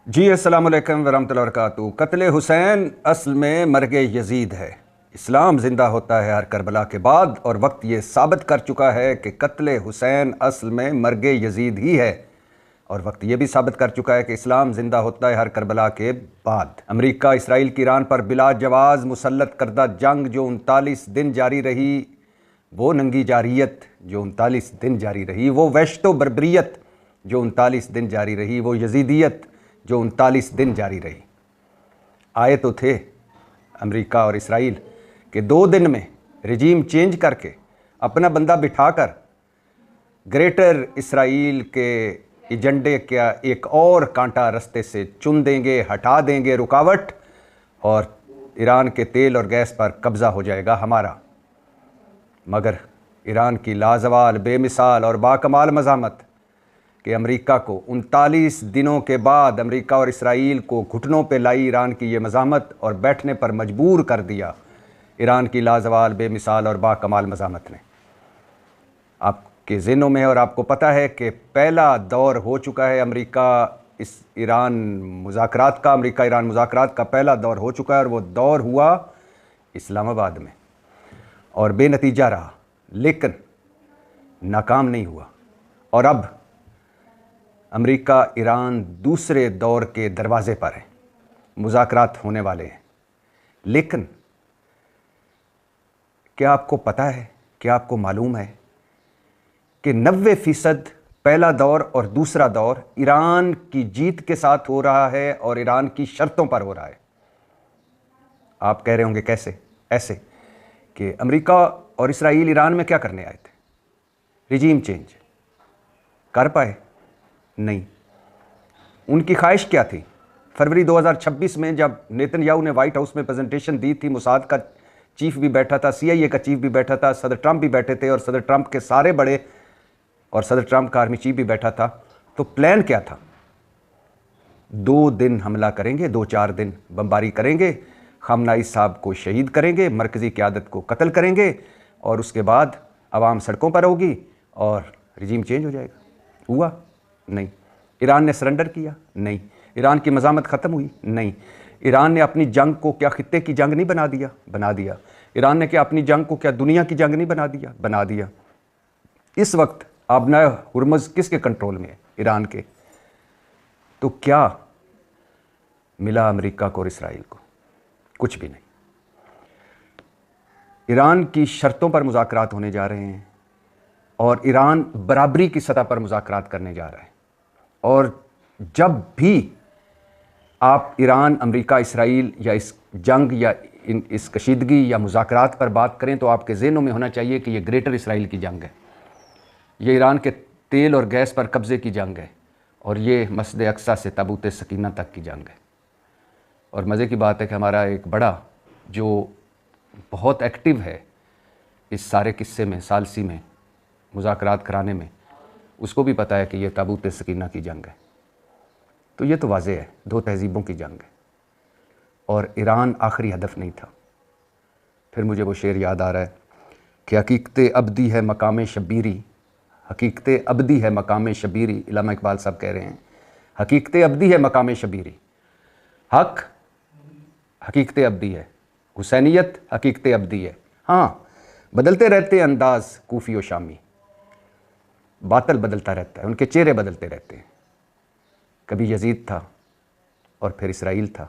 जी अस्सलाम वालेकुम वरहमतुल्लाहि वबरकातुहू। कत्ल हुसैन असल में मर्गे यजीद है। इस्लाम ज़िंदा होता है हर करबला के बाद, और वक्त ये साबित कर चुका है कि कत्ल हुसैन असल में मर्गे यजीद ही है। और वक्त ये भी साबित कर चुका है कि इस्लाम ज़िंदा होता है हर करबला के बाद। अमेरिका इसराइल की ईरान पर बिला जवाज़ मुसल्लत करदा जंग जो 39 दिन जारी रही, वो नंगी जारियत जो 39 दिन जारी रही, वो वहशतो बर्बरियत जो 39 दिन जारी रही, वो यजीदियत जो 39 दिन जारी रही। आए तो थे अमेरिका और इसराइल के 2 दिन में रिजीम चेंज करके अपना बंदा बिठाकर ग्रेटर इसराइल के एजेंडे का एक और कांटा रास्ते से चुन देंगे, हटा देंगे रुकावट, और ईरान के तेल और गैस पर कब्ज़ा हो जाएगा हमारा। मगर ईरान की लाजवाल, बेमिसाल और बाकमाल मज़ामत कि अमेरिका को 39 दिनों के बाद अमेरिका और इसराइल को घुटनों पे लाई ईरान की ये मज़ामत और बैठने पर मजबूर कर दिया ईरान की लाजवाल, बेमिसाल और बाकमाल मज़ामत ने। आपके ज़हनों में, और आपको पता है कि पहला दौर हो चुका है अमेरिका ईरान मुज़ाकरात का, अमेरिका ईरान मुज़ाकरात का पहला दौर हो चुका है, और वो दौर हुआ इस्लामाबाद में और बेनतीजा रहा, लेकिन नाकाम नहीं हुआ। और अब अमेरिका ईरान दूसरे दौर के दरवाज़े पर है, मुज़ाकरात होने वाले हैं। लेकिन क्या आपको पता है, क्या आपको मालूम है कि 90% पहला दौर और दूसरा दौर ईरान की जीत के साथ हो रहा है और ईरान की शर्तों पर हो रहा है। आप कह रहे होंगे कैसे? ऐसे कि अमेरिका और इसराइल ईरान में क्या करने आए थे? रिजीम चेंज कर पाए? नहीं। उनकी ख्वाहिश क्या थी? फरवरी 2026 में जब नेतन्याहू ने वाइट हाउस में प्रेजेंटेशन दी थी, मोसाद का चीफ भी बैठा था, CIA का चीफ भी बैठा था, सदर ट्रंप भी बैठे थे, और सदर ट्रंप के सारे बड़े और सदर ट्रंप का आर्मी चीफ भी बैठा था। तो प्लान क्या था? 2 दिन हमला करेंगे, 2-4 दिन बमबारी करेंगे, खमनाई साहब को शहीद करेंगे, मरकज़ी क़यादत को कत्ल करेंगे, और उसके बाद आवाम सड़कों पर होगी और रिजीम चेंज हो जाएगा। हुआ? नहीं। ईरान ने सरेंडर किया? नहीं। ईरान की मज़ामत ख़त्म हुई? नहीं। ईरान ने अपनी जंग को क्या खित्ते की जंग नहीं बना दिया? बना दिया। ईरान ने क्या अपनी जंग को क्या दुनिया की जंग नहीं बना दिया? बना दिया। इस वक्त आबना हुर्मुज़ किसके कंट्रोल में है? ईरान के। तो क्या मिला अमेरिका को और इसराइल को? कुछ भी नहीं। ईरान की शर्तों पर मुज़ाकरात होने जा रहे हैं, और ईरान बराबरी की सतह पर मुज़ाकरात करने जा रहा है। और जब भी आप ईरान, अमेरिका, इसराइल या इस जंग या इस कशीदगी या मुज़ाकरात पर बात करें, तो आपके ज़हनों में होना चाहिए कि ये ग्रेटर इसराइल की जंग है, ये ईरान के तेल और गैस पर कब्ज़े की जंग है, और ये मस्जिद अक्सा से ताबूत सकीना तक की जंग है। और मज़े की बात है कि हमारा एक बड़ा जो बहुत एक्टिव है इस सारे किस्से में, सालसी में, मुज़ाकरात कराने में, उसको भी पता है कि ये ताबूत सकीना की जंग है। तो ये तो वाज़ेह है, 2 तहज़ीबों की जंग है, और ईरान आखिरी हदफ नहीं था। फिर मुझे वो शेर याद आ रहा है कि हकीकत अबदी है मकाम शबीरी, हकीकत अबदी है मकाम शबीरी। इलामा इकबाल साहब कह रहे हैं हकीकत अबदी है मकाम शबीरी। हक हकीकत अबदी है, हुसैनियत हकीकत अबदी है। हाँ, बदलते रहते अंदाज़ कूफ़ी व शामी, बातल बदलता रहता है, उनके चेहरे बदलते रहते हैं। कभी यजीद था और फिर इसराइल था,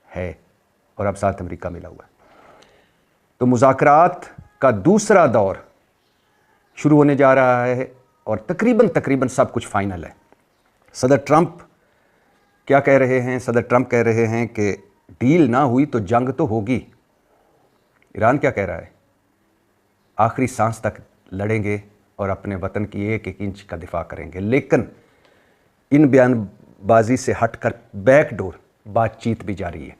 है, और अब साथ अमेरिका मिला हुआ है। तो मुज़ाकरात का दूसरा दौर शुरू होने जा रहा है, और तकरीबन सब कुछ फाइनल है। सदर ट्रंप क्या कह रहे हैं? सदर ट्रंप कह रहे हैं कि डील ना हुई तो जंग तो होगी। ईरान क्या कह रहा है? आखिरी सांस तक लड़ेंगे और अपने वतन की एक एक इंच का दिफा करेंगे। लेकिन इन बयानबाजी से हटकर बैकडोर बातचीत भी जारी है।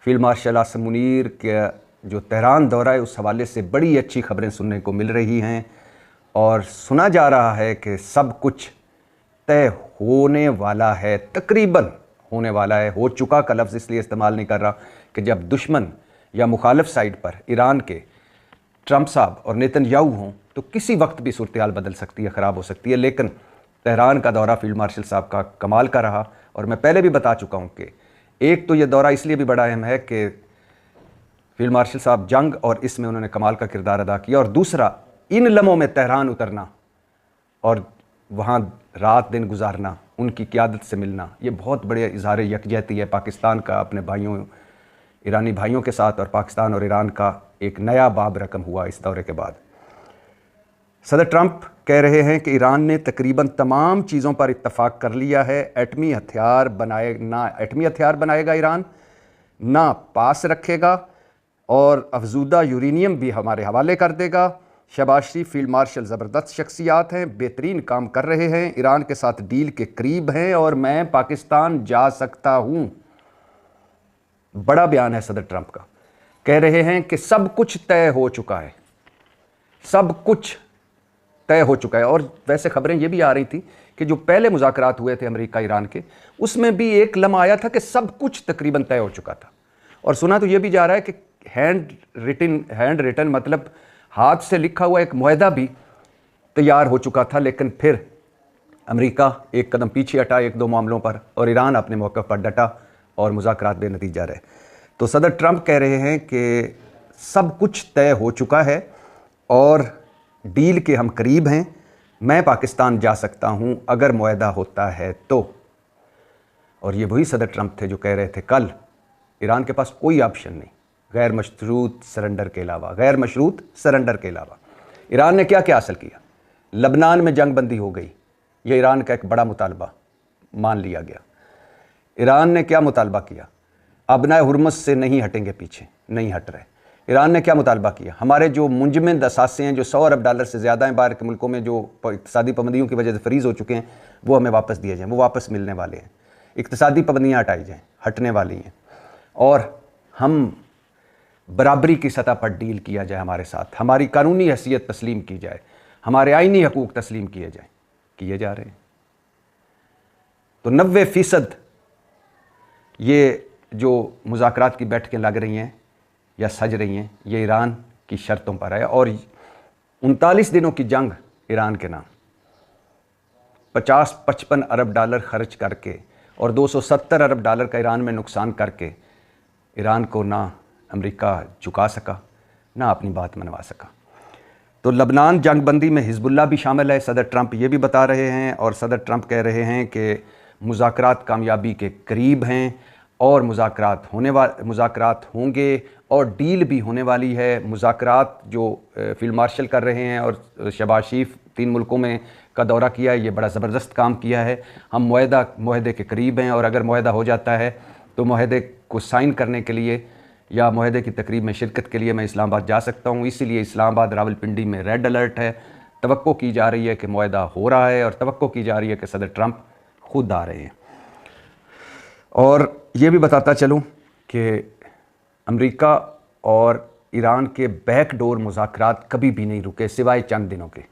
फील्ड मार्शल आसिम मुनीर के जो तेहरान दौरा है, उस हवाले से बड़ी अच्छी खबरें सुनने को मिल रही हैं, और सुना जा रहा है कि सब कुछ तय होने वाला है, तकरीबन होने वाला है। हो चुका का लफ्ज़ इसलिए इस्तेमाल नहीं कर रहा कि जब दुश्मन या मुखालिफ साइड पर ईरान के ट्रंप साहब और नेतन्याहू हों तो किसी वक्त भी सूरत हाल बदल सकती है, ख़राब हो सकती है। लेकिन तेहरान का दौरा फील्ड मार्शल साहब का कमाल का रहा और मैं पहले भी बता चुका हूँ कि एक तो ये दौरा इसलिए भी बड़ा अहम है कि फील्ड मार्शल साहब जंग और इसमें उन्होंने कमाल का किरदार अदा किया, और दूसरा इन लम्हों में तेहरान उतरना और वहाँ रात दिन गुजारना, उनकी क़यादत से मिलना, ये बहुत बड़े इजहार यकजहती है पाकिस्तान का अपने भाइयों ईरानी भाइयों के साथ, और पाकिस्तान और ईरान का एक नया बाब रकम हुआ इस दौरे के बाद। सदर ट्रंप कह रहे हैं कि ईरान ने तकरीबन तमाम चीज़ों पर इत्तफाक कर लिया है। एटमी हथियार बनाएगा ईरान, ना पास रखेगा, और अफजूदा यूरेनियम भी हमारे हवाले कर देगा। शहबाज शरीफ फील्ड मार्शल ज़बरदस्त शख्सियात हैं, बेहतरीन काम कर रहे हैं, ईरान के साथ डील के करीब हैं, और मैं पाकिस्तान जा सकता हूँ। बड़ा बयान है सदर ट्रंप का। कह रहे हैं कि सब कुछ तय हो चुका है, सब कुछ तय हो चुका है। और वैसे खबरें ये भी आ रही थी कि जो पहले मुज़ाकरात हुए थे अमेरिका ईरान के, उसमें भी एक लम्हा आया था कि सब कुछ तकरीबन तय हो चुका था। और सुना तो ये भी जा रहा है कि हैंड रिटन मतलब हाथ से लिखा हुआ एक मुआहदा भी तैयार हो चुका था, लेकिन फिर अमेरिका एक कदम पीछे हटा एक दो मामलों पर, और ईरान अपने मौक़िफ़ पर डटा और मुज़ाकरात बेनतीजा रहे। तो सदर ट्रंप कह रहे हैं कि सब कुछ तय हो चुका है और डील के हम करीब हैं, मैं पाकिस्तान जा सकता हूं अगर मुआहदा होता है तो। और ये वही सदर ट्रंप थे जो कह रहे थे कल ईरान के पास कोई ऑप्शन नहीं गैर मशरूत सरेंडर के अलावा। ईरान ने क्या क्या हासिल किया? लबनान में जंग बंदी हो गई, यह ईरान का एक बड़ा मुतालबा मान लिया गया। ईरान ने क्या मुतालबा किया? अबनाए हुर्मुज़ से नहीं हटेंगे, पीछे नहीं हट रहे। ईरान ने क्या मुतालबा किया? हमारे जो मुंजमद असासे हैं, जो $100 अरब से ज़्यादा हैं बाहर के मुल्कों में, जो इक़्तिसादी पाबंदियों की वजह से फ्रीज़ हो चुके हैं, वो हमें वापस दिए जाएँ, वो वापस मिलने वाले हैं। इक़्तिसादी पाबंदियाँ हटाई जाएँ, हटने वाली हैं, और हम बराबरी की सतह पर डील किया जाए हमारे साथ, हमारी कानूनी हैसियत तस्लीम की जाए, हमारे आइनी हकूक़ तस्लीम किए जाए, किए जा रहे हैं। तो 90% ये जो मुज़ाकरात की बैठकें लग रही हैं या सज रही हैं, ये ईरान की शर्तों पर है। और 39 दिनों की जंग ईरान के नाम, 50-55 अरब डॉलर खर्च करके और $270 अरब का ईरान में नुकसान करके ईरान को ना अमेरिका झुका सका, ना अपनी बात मनवा सका। तो लबनान जंगबंदी में हिजबुल्लाह भी शामिल है, सदर ट्रंप ये भी बता रहे हैं। और सदर ट्रंप कह रहे हैं कि मुज़ाकरात कामयाबी के करीब हैं और मुज़ाकरात होंगे और डील भी होने वाली है। मुज़ाकरात जो फील्ड मार्शल कर रहे हैं और शहबाज शरीफ 3 मुल्कों में का दौरा किया है, ये बड़ा ज़बरदस्त काम किया है। हम मुआहदे के करीब हैं, और अगर मुआहदा हो जाता है तो मुआहदे को साइन करने के लिए या मुआहदे की तकरीब में शिरकत के लिए मैं इस्लामाबाद जा सकता हूँ। इसीलिए इस्लामाबाद रावलपिंडी में रेड अलर्ट है। तवक्को की जा रही है कि मुआहदा हो रहा है, और तवक्को की जा रही है कि सदर ट्रंप खुद आ रहे हैं। और ये भी बताता चलूँ कि अमेरिका और ईरान के बैकडोर मुज़ाकरात कभी भी नहीं रुके सिवाय चंद दिनों के।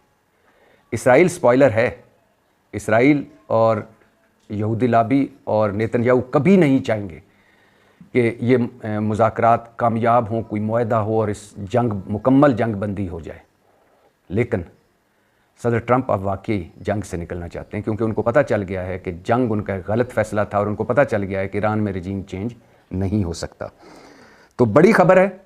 इसराइल स्पॉइलर है, इसराइल और यहूदी लाबी और नेतन्याहू कभी नहीं चाहेंगे कि ये मुज़ाकरात कामयाब हों, कोई मुआहदा हो और इस मुकम्मल जंग बंदी हो जाए। लेकिन सदर ट्रंप अब वाकई जंग से निकलना चाहते हैं, क्योंकि उनको पता चल गया है कि जंग उनका गलत फ़ैसला था, और उनको पता चल गया है कि ईरान में रजीम चेंज नहीं हो सकता। तो बड़ी खबर है।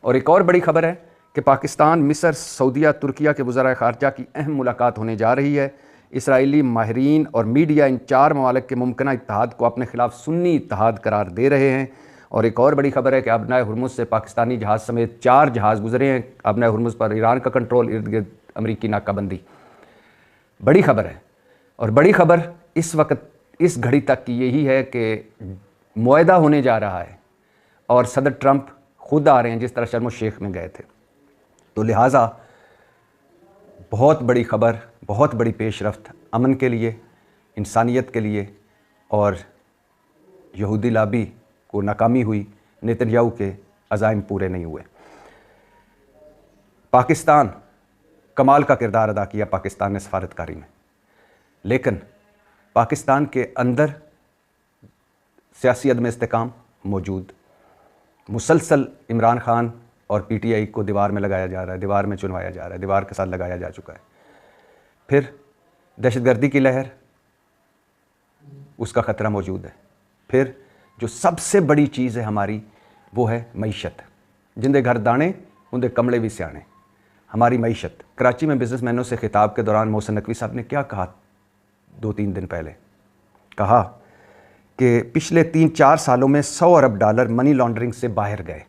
और एक और बड़ी खबर है कि पाकिस्तान, मिस्र, सऊदीया, तुर्किया के वज़राए ख़ारजा की अहम मुलाकात होने जा रही है। इसराइली माहिरीन और मीडिया इन 4 ममालिक के मुमकिना इत्तेहाद को अपने ख़िलाफ़ सुन्नी इत्तेहाद करार दे रहे हैं। और एक और बड़ी खबर है कि अबनाए हुर्मुज़ से पाकिस्तानी जहाज़ समेत 4 जहाज़ गुजरे हैं। अबनाए हुर्मुज़ पर ईरान का कंट्रोल, इर्द गिर्द अमरीकी नाकाबंदी। बड़ी खबर है। और बड़ी खबर इस वक्त, इस घड़ी तक की यही है कि मुआहदा होने जा रहा है और सदर ट्रंप खुद आ रहे हैं, जिस तरह शर्म ओ शेख में गए थे। तो लिहाजा बहुत बड़ी खबर, बहुत बड़ी पेशरफ्त अमन के लिए, इंसानियत के लिए। और यहूदी लाबी को नाकामी हुई, नेतन्याहू के अज़ाइम पूरे नहीं हुए। पाकिस्तान कमाल का किरदार अदा किया पाकिस्तान ने सफारतकारी में, लेकिन पाकिस्तान के अंदर सियासी अदम इस्तेकाम मौजूद। मुसलसल इमरान खान और PTI को दीवार में लगाया जा रहा है, दीवार में चुनवाया जा रहा है, दीवार के साथ लगाया जा चुका है। फिर दहशतगर्दी की लहर, उसका ख़तरा मौजूद है। फिर जो सबसे बड़ी चीज़ है हमारी वो है मईशत। जिंदे घर दाने उनके कमले भी सियाने। हमारी मईशत। कराची में बिजनेसमैनों से खिताब के दौरान मोहसिन नकवी साहब ने क्या कहा 2-3 दिन पहले? कहा कि पिछले 3-4 सालों में $100 अरब मनी लॉन्ड्रिंग से बाहर गए।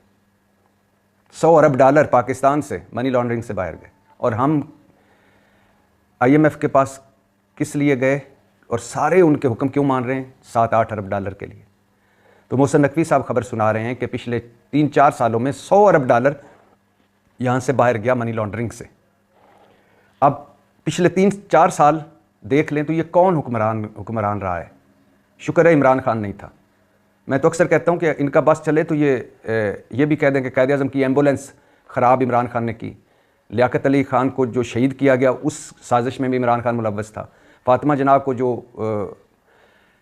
$100 अरब पाकिस्तान से मनी लॉन्ड्रिंग से बाहर गए। और हम IMF के पास किस लिए गए और सारे उनके हुक्म क्यों मान रहे हैं? $7-8 अरब के लिए। तो मोहसिन नकवी साहब खबर सुना रहे हैं कि पिछले 3-4 सालों में $100 अरब यहाँ से बाहर गया मनी लॉन्ड्रिंग से। अब पिछले 3-4 साल देख लें तो ये कौन हुक्मरान रहा है? शुक्र है इमरान खान नहीं था। मैं तो अक्सर कहता हूँ कि इनका बस चले तो ये भी कह दें कि कायद-ए-आज़म की एम्बुलेंस ख़राब इमरान खान ने की। लियाकत अली ख़ान को जो शहीद किया गया उस साजिश में भी इमरान खान मुलव्वस था। फातिमा जनाब को जो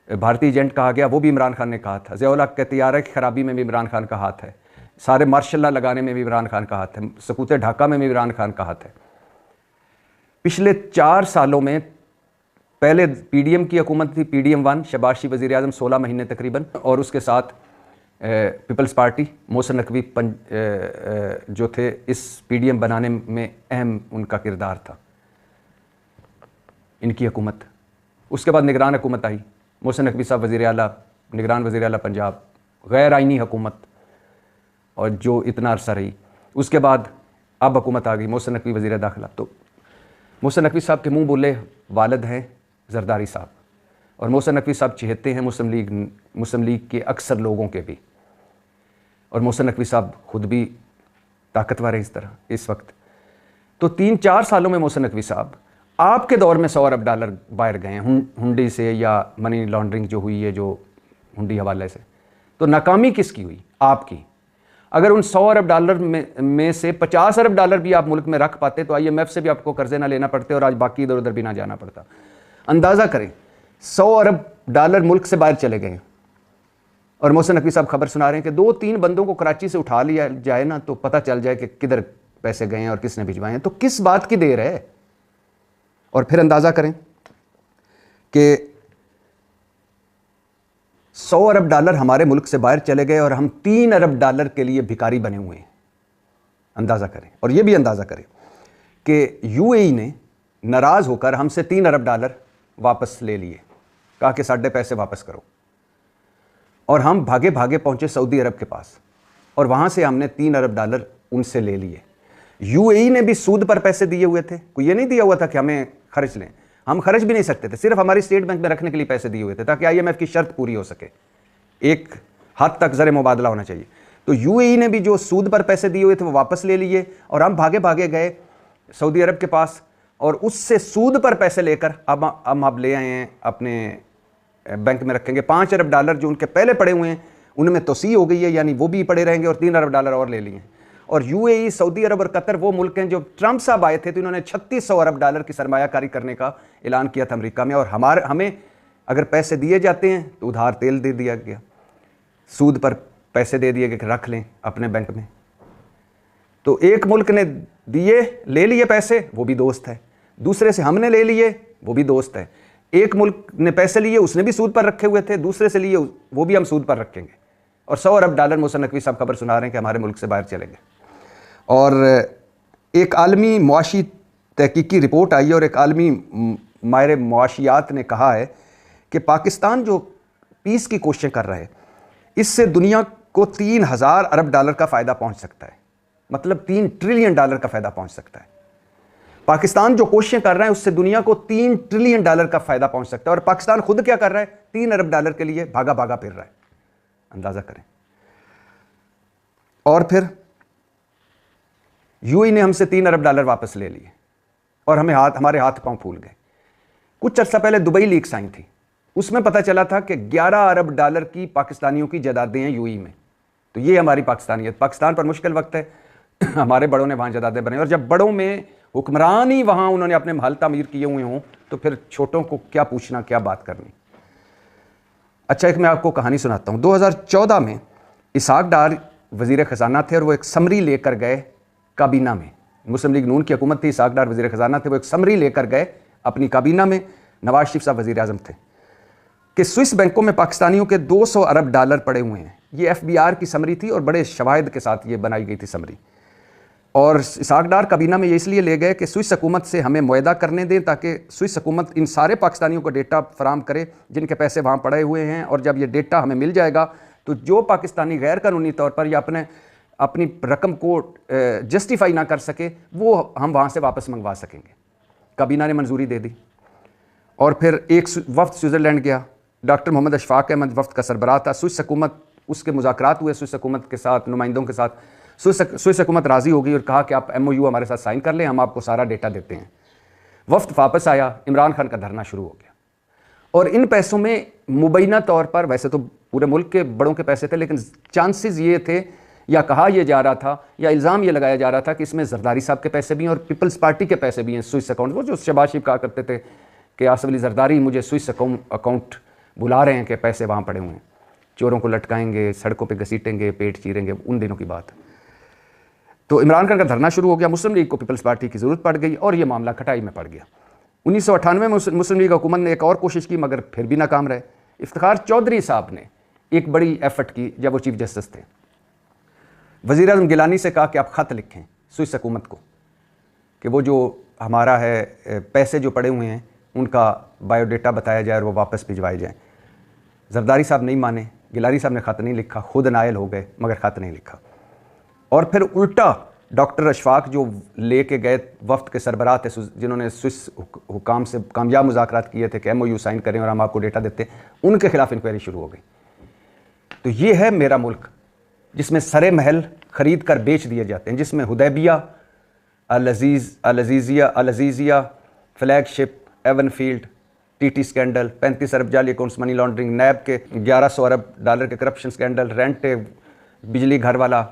भारतीय एजेंट कहा गया वो भी इमरान खान ने कहा था। ज़िया-उल हक़ के तियारे की ख़राबी में भी इमरान खान का हाथ है। सारे मार्शल लॉ लगाने में भी इमरान खान का हाथ है। सकूत ढाका में भी इमरान खान का हाथ है। पिछले 4 सालों में पहले PDM की हुकूमत थी, PDM-1, शहबाज वज़ीर आज़म 16 महीने तकरीबन, और उसके साथ पीपल्स पार्टी, मोहसिन नकवी जो थे इस PDM बनाने में अहम उनका किरदार था, इनकी हुकूमत। उसके बाद निगरान हुकूमत आई, मोहसिन नकवी साहब वज़ीर आला, निगरान वज़ीर आला पंजाब, गैर आइनी हुकूमत, और जो इतना अरसा रही। उसके बाद अब हुकूमत आ गई, मोहसिन नकवी वज़ीर दाखिला। तो मोहसिन नकवी साहब के मुँह बोले वालिद हैं जरदारी साहब, और मोहसिन नकवी साहब चहेते हैं मुस्लिम लीग के अक्सर लोगों के भी, और मोहसिन नकवी साहब खुद भी ताकतवर है इस तरह इस वक्त। तो 3-4 सालों में मोहसिन नकवी साहब आपके दौर में $100 अरब बाहर गए हैं हुंडी से, या मनी लॉन्ड्रिंग जो हुई है जो हुंडी हवाले से। तो नाकामी किसकी हुई? आपकी। अगर उन $100 अरब में से $50 अरब भी आप मुल्क में रख पाते तो IMF से भी आपको कर्जे ना लेना पड़ते और आज बाकी इधर उधर भी ना जाना पड़ता। अंदाज़ा करें, $100 अरब मुल्क से बाहर चले गए, और मोहसिन नकवी साहब खबर सुना रहे हैं कि 2-3 बंदों को कराची से उठा लिया जाए ना तो पता चल जाए कि किधर पैसे गए हैं और किसने भिजवाए हैं। तो किस बात की देर है? और फिर अंदाज़ा करें कि $100 अरब हमारे मुल्क से बाहर चले गए और हम $3 अरब के लिए भिखारी बने हुए हैं। अंदाज़ा करें। और यह भी अंदाज़ा करें कि UAE ने नाराज़ होकर हमसे $3 अरब वापस ले लिए, कहा कि साढ़े पैसे वापस करो, और हम भागे भागे पहुंचे सऊदी अरब के पास, और वहां से हमने $3 अरब उनसे ले लिए। UAE ने भी सूद पर पैसे दिए हुए थे, कोई ये नहीं दिया हुआ था कि हमें खर्च लें, हम खर्च भी नहीं सकते थे, सिर्फ हमारी स्टेट बैंक में रखने के लिए पैसे दिए हुए थे ताकि IMF की शर्त पूरी हो सके, एक हद तक ज़र मुबादला होना चाहिए। तो UAE ने भी जो सूद पर पैसे दिए हुए थे वो वापस ले लिए, और हम भागे भागे गए सऊदी अरब के पास, और उससे सूद पर पैसे लेकर अब हम ले आए हैं अपने बैंक में रखेंगे। $5 अरब जो उनके पहले पड़े हुए हैं उनमें तोसी हो गई है, यानी वो भी पड़े रहेंगे, और $3 अरब और ले लिए हैं। और UAE, सऊदी अरब और कतर वो मुल्क हैं जो ट्रंप साहब आए थे तो इन्होंने $3600 अरब की सरमायाकारी करने का ऐलान किया था अमेरिका में, और हमें अगर पैसे दिए जाते हैं तो उधार तेल दे दिया गया, सूद पर पैसे दे दिए गए कि रख लें अपने बैंक में। तो एक मुल्क ने दिए, ले लिए पैसे, वो भी दोस्त है, दूसरे से हमने ले लिए, वो भी दोस्त है। एक मुल्क ने पैसे लिए, उसने भी सूद पर रखे हुए थे, दूसरे से लिए, वो भी हम सूद पर रखेंगे। और $100 अरब मोहसिन नकवी साहब खबर सुना रहे हैं कि हमारे मुल्क से बाहर चलेंगे। और एक आलमी मुआशी तहकीकी रिपोर्ट आई है, और एक आलमी माहिर मुआशियात ने कहा है कि पाकिस्तान जो पीस की कोशिशें कर रहा है, इससे दुनिया को $3000 अरब का फ़ायदा पहुंच सकता है, मतलब $3 ट्रिलियन का फ़ायदा पहुंच सकता है। पाकिस्तान जो कोशिशें कर रहा है उससे दुनिया को $3 ट्रिलियन का फ़ायदा पहुंच सकता है, और पाकिस्तान खुद क्या कर रहा है? $3 अरब के लिए भागा भागा फिर रहा है। अंदाज़ा करें। और फिर UAE ने हमसे $3 अरब वापस ले लिए, और हमारे हाथ पांव फूल गए। कुछ अर्सा पहले दुबई लीक्स आई थी, उसमें पता चला था कि $11 अरब की पाकिस्तानियों की जायदादें हैं UAE में। तो ये हमारी पाकिस्तानियत, पाकिस्तान पर मुश्किल वक्त है, हमारे बड़ों ने वहाँ जायदादें बनाई, और जब बड़ों में हुक्मरान ही वहाँ उन्होंने अपने महल तामीर किए हुए हों तो फिर छोटों को क्या पूछना, क्या बात करनी। अच्छा, एक मैं आपको कहानी सुनाता हूँ। 2014 में इसहाक डार वज़ीर ख़जाना थे, और वो एक समरी लेकर गए काबीना में। मुस्लिम लीग नून की हुकूमत थी, इसहाक डार वज़ीर ख़जाना थे, वो एक समरी लेकर गए अपनी काबीना में। नवाज शरीफ साहब वज़ीर आज़म थे कि स्विस बैंकों में पाकिस्तानियों के 200 अरब डॉलर पड़े हुए हैं। ये एफबीआर की समरी थी और बड़े शवाहिद के साथ ये बनाई गई थी समरी। और इसहाक डार काबीना में ये इसलिए ले गए कि स्विस हुकूमत से हमें मुआहदा करने दें ताकि स्विस हुकूमत इन सारे पाकिस्तानियों को डेटा फराम करे जिनके पैसे वहाँ पड़े हुए हैं, और जब ये डेटा हमें मिल जाएगा तो जो पाकिस्तानी गैर कानूनी तौर पर या अपनी रकम को जस्टिफाई ना कर सके वो हम वहाँ से वापस मंगवा सकेंगे। काबीना ने मंजूरी दे दी। और फिर एक वफ्द स्विट्ज़रलैंड गया, डॉक्टर मोहम्मद अशफाक अहमद वफ्द का सरबराह था। स्विस हुकूमत, उसके मुज़ाकरात हुए स्विस हुकूमत के साथ, नुमाइंदों के साथ। स्विस हुकूमत राज़ी हो गई और कहा कि आप MOU हमारे साथ साइन कर लें, हम आपको सारा डेटा देते हैं। वफ्द वापस आया, इमरान खान का धरना शुरू हो गया। और इन पैसों में मुबैना तौर पर, वैसे तो पूरे मुल्क के बड़ों के पैसे थे, लेकिन चांसेस ये थे या कहा यह जा रहा था या इल्ज़ाम ये लगाया जा रहा था कि इसमें जरदारी साहब के पैसे भी हैं और पीपल्स पार्टी के पैसे भी हैं स्विस अकाउंट। वो जो शहबाज शरीफ कहा करते थे कि आसिफ अली जरदारी मुझे स्विस अकाउंट बुला रहे हैं कि पैसे वहाँ पड़े हुए हैं, चोरों को लटकाएंगे, सड़कों पे घसीटेंगे, पेट चीरेंगे, उन दिनों की बात। तो इमरान खान का धरना शुरू हो गया। मुस्लिम लीग को पीपल्स पार्टी की ज़रूरत पड़ गई और ये मामला खटाई में पड़ गया। 1998 में मुस्लिम लीग हुकूमत ने एक और कोशिश की मगर फिर भी नाकाम रहे। इफ्तिखार चौधरी साहब ने एक बड़ी एफर्ट की जब वो चीफ जस्टिस थे। वज़ीर आज़म गिलानी से कहा कि आप ख़त लिखें स्विस हुकूमत को कि वो जो हमारा है पैसे जो पड़े हुए हैं उनका बायोडेटा बताया जाए और वो वापस भिजवाए जाएँ। जरदारी साहब नहीं माने, गिलानी साहब ने ख़त नहीं लिखा, खुद नायल हो गए मगर ख़त नहीं लिखा। और फिर उल्टा डॉक्टर अशफाक जो लेके गए वफ्द के सरबराह थे जिन्होंने स्विस हुकाम से कामयाब मुज़ाकरात किए थे कि MOU साइन करें और हम आपको डेटा देते, उनके खिलाफ इंक्वायरी शुरू हो गई। तो ये है मेरा मुल्क जिसमें सरे महल ख़रीद कर बेच दिए जाते हैं, जिसमें Hudaibiya, Al-Azizia, flagship, Avenfield, TT scandal, 35 अरब जाली अकाउंट्स मनी लॉन्ड्रिंग, नैब के 1100 अरब डॉलर के करप्शन स्कैंडल, रेंट बिजली घर वाला,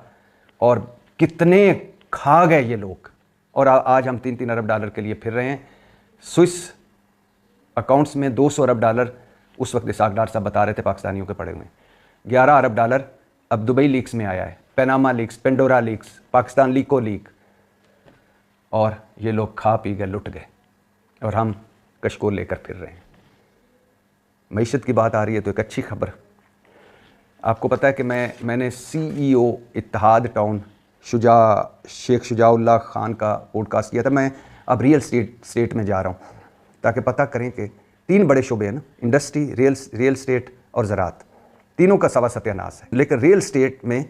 और कितने खा गए ये लोग। और आज हम 3-3 अरब डॉलर के लिए फिर रहे हैं। स्विस अकाउंट्स में 200 अरब डॉलर उस वक्त इसहाक डार साहब बता रहे थे पाकिस्तानियों के पड़े हुए। 11 अरब डॉलर अब दुबई लीक्स में आया है, Panama leaks, Pandora leaks, Pakistan लीको लीक, और ये लोग खा पी गए, लुट गए, और हम कशकोल लेकर फिर रहे हैं। मईशत की बात आ रही है तो एक अच्छी खबर, आपको पता है कि मैंने CEO इत्तेहाद टाउन शेख शुजाउल्लाह खान का पॉडकास्ट किया था। मैं अब रियल स्टेट में जा रहा हूँ ताकि पता करें कि 3 बड़े शोबे हैं ना, इंडस्ट्री, रियल स्टेट और ज़राअत, तीनों का सवा सत्यानाश है। लेकिन रियल स्टेट में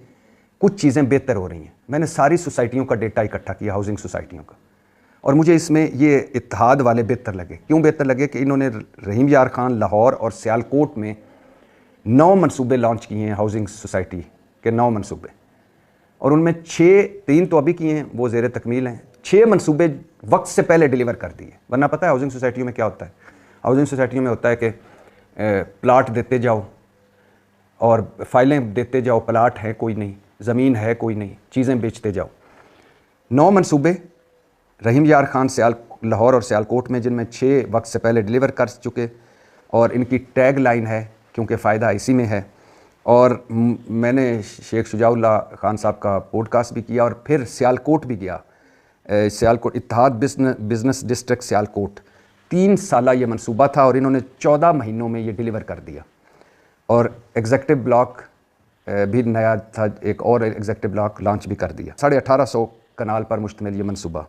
कुछ चीज़ें बेहतर हो रही हैं। मैंने सारी सोसाइटियों का डेटा इकट्ठा किया, हाउसिंग सोसाइटियों का, और मुझे इसमें ये इत्तेहाद वाले बेहतर लगे। क्यों बेहतर लगे कि इन्होंने रहीम यार खान, लाहौर और सियालकोट में 9 मनसूबे लॉन्च किए हैं, हाउसिंग सोसाइटी के 9 मनसूबे, और उनमें 3 तो अभी किए हैं, वो ज़ेर तकमील हैं। 6 मनसूबे वक्त से पहले डिलीवर कर दिए। वरना पता है हाउसिंग सोसाइटियों में क्या होता है? हाउसिंग सोसाइटियों में होता है कि प्लाट देते जाओ और फाइलें देते जाओ, प्लाट है कोई नहीं, ज़मीन है कोई नहीं, चीज़ें बेचते जाओ। 9 मनसूबे रहीम यार खान लाहौर और सियालकोट में, जिनमें 6 वक्त से पहले डिलीवर कर चुके, और इनकी टैग लाइन है क्योंकि फ़ायदा इसी में है। और मैंने शेख शुजाउल्लाह खान साहब का पॉडकास्ट भी किया और फिर सियालकोट भी गया। सियालकोट इत्तेहाद बिजनेस डिस्ट्रिक्ट सियालकोट, 3 साल ये मंसूबा था और इन्होंने 14 महीनों में ये डिलीवर कर दिया। और एग्जेक्टिव ब्लॉक भी नया था, एक और एग्जेक्टिव ब्लॉक लॉन्च भी कर दिया। 1850 कनाल पर मुश्तमिल ये मंसूबा।